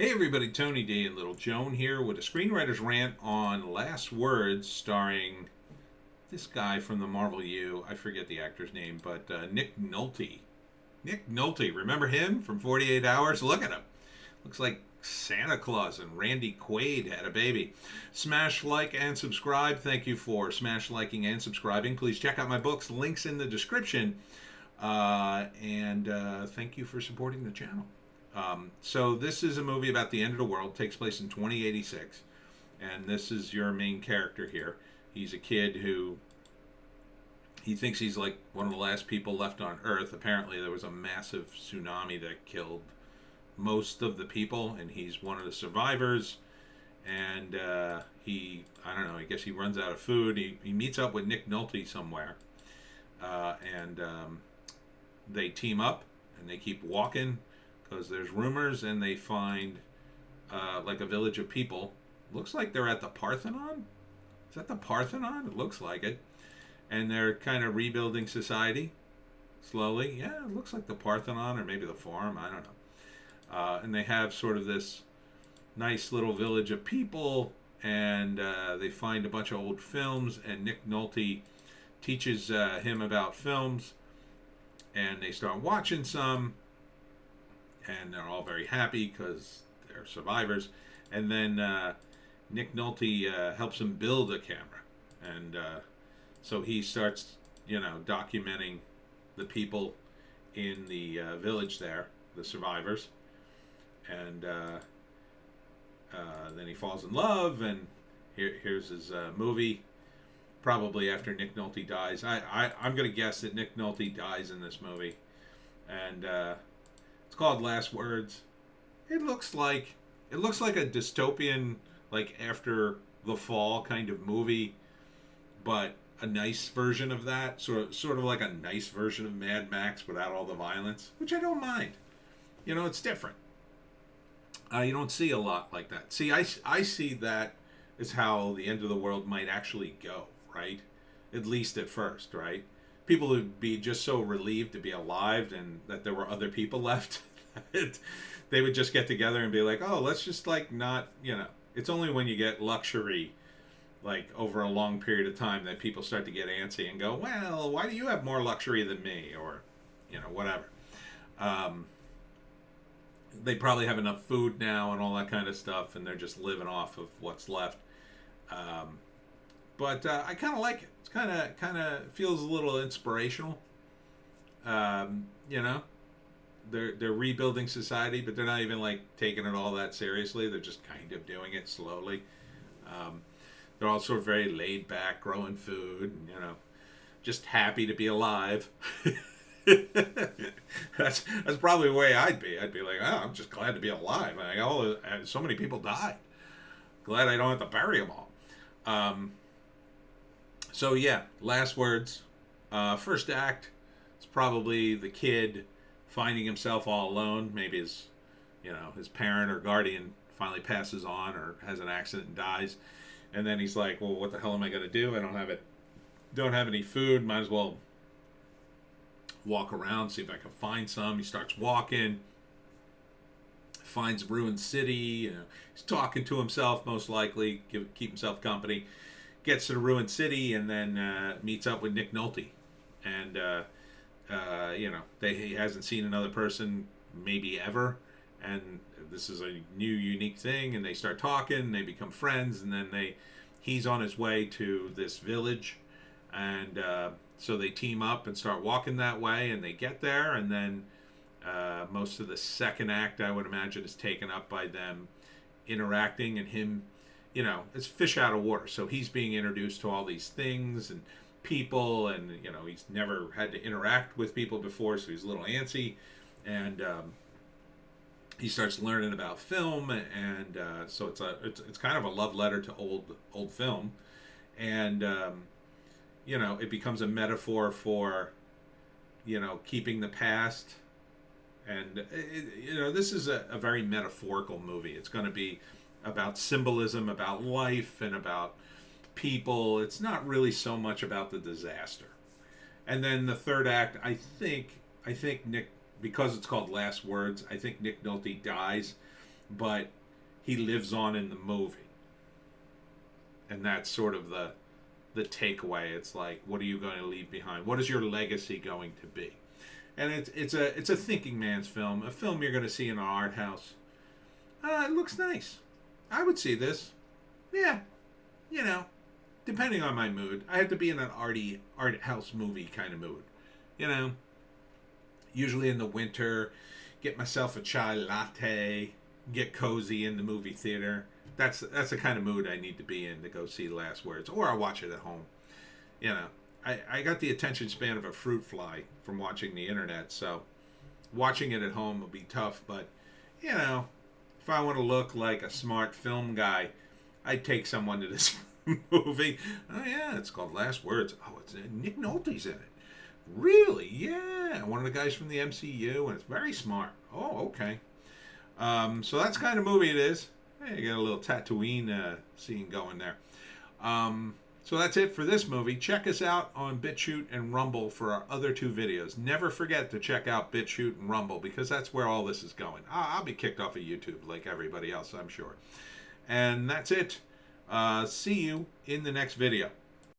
Hey everybody, Tony D and Little Joan here with a screenwriter's rant on Last Words starring this guy from the Marvel U. I forget the actor's name, but Nick Nolte. Nick Nolte, remember him from 48 Hours? Look at him. Looks like Santa Claus and Randy Quaid had a baby. Smash like and subscribe. Thank you for smash liking and subscribing. Please check out my books, links in the description. And thank you for supporting the channel. So this is a movie about the end of the world. Takes place in 2086, and this is your main character here. He's a kid who he thinks he's like one of the last people left on Earth. Apparently, there was a massive tsunami that killed most of the people, and he's one of the survivors. And I don't know. I guess he runs out of food. He meets up with Nick Nolte somewhere, and they team up and they keep walking because there's rumors, and they find like a village of people. Looks like they're at the Parthenon. Is that the Parthenon? It looks like it. And they're kind of rebuilding society slowly. Yeah, it looks like the Parthenon or maybe the Forum. I don't know. And they have sort of this nice little village of people, and they find a bunch of old films, and Nick Nolte teaches him about films, and they start watching some, and they're all very happy because they're survivors. And then Nick Nolte helps him build a camera, and so he starts, documenting the people in the village there, the survivors, and then he falls in love, and here's his movie. Probably after Nick Nolte dies. I'm going to guess that Nick Nolte dies in this movie, and it's called Last Words. It looks like a dystopian, like after the fall kind of movie, but a nice version of that, sort of like a nice version of Mad Max without all the violence, which I don't mind. It's different. You don't see a lot like that. See, I see that as how the end of the world might actually go, right? At least at first, right? People would be just so relieved to be alive and that there were other people left. They would just get together and be like, oh, let's just like not, it's only when you get luxury, like over a long period of time, that people start to get antsy and go, well, why do you have more luxury than me? Or, whatever. They probably have enough food now and all that kind of stuff, and they're just living off of what's left. But I kind of like it. It's kind of feels a little inspirational. They're rebuilding society, but they're not even like taking it all that seriously. They're just kind of doing it slowly. They're all sort of very laid back, growing food, and, just happy to be alive. that's probably the way I'd be. I'd be like, oh, I'm just glad to be alive. So many people died. Glad I don't have to bury them all. So yeah, Last Words. First act is probably the kid finding himself all alone. Maybe his parent or guardian finally passes on or has an accident and dies, and then he's like, well, what the hell am I going to do? I don't have any food. Might as well walk around, see if I can find some. He starts walking, finds a ruined city. He's talking to himself, most likely, keep himself company. Gets to the ruined city, and then meets up with Nick Nolte, and he hasn't seen another person maybe ever, and this is a new unique thing, and they start talking, they become friends, and then he's on his way to this village, and so they team up and start walking that way, and they get there, and then most of the second act, I would imagine, is taken up by them interacting, and him, it's fish out of water. So he's being introduced to all these things and people, and he's never had to interact with people before, so he's a little antsy, and he starts learning about film, and so it's kind of a love letter to old film, and it becomes a metaphor for keeping the past, and this is a very metaphorical movie. It's going to be about symbolism, about life, and about people. It's not really so much about the disaster. And then the third act, I think Nick, because it's called Last Words, I think Nick Nolte dies, but he lives on in the movie. And that's sort of the takeaway. It's like, what are you going to leave behind? What is your legacy going to be? And it's a thinking man's film, a film you're going to see in an art house. It looks nice. I would see this. Yeah, you know, depending on my mood. I have to be in an art house movie kind of mood. You know, usually in the winter, get myself a chai latte, get cozy in the movie theater. That's the kind of mood I need to be in to go see Last Words, or I'll watch it at home. You know, I got the attention span of a fruit fly from watching the internet, so watching it at home will be tough. But you know, if I want to look like a smart film guy, I'd take someone to this movie. Oh yeah, it's called Last Words. Oh, it's Nick Nolte's in it. Really? Yeah, one of the guys from the MCU, and it's very smart. Oh, okay. So that's the kind of movie it is. Hey, you got a little Tatooine scene going there. So that's it for this movie. Check us out on Bitchute and Rumble for our other two videos. Never forget to check out Bitchute and Rumble, because that's where all this is going. I'll be kicked off of YouTube like everybody else, I'm sure. And that's it. See you in the next video.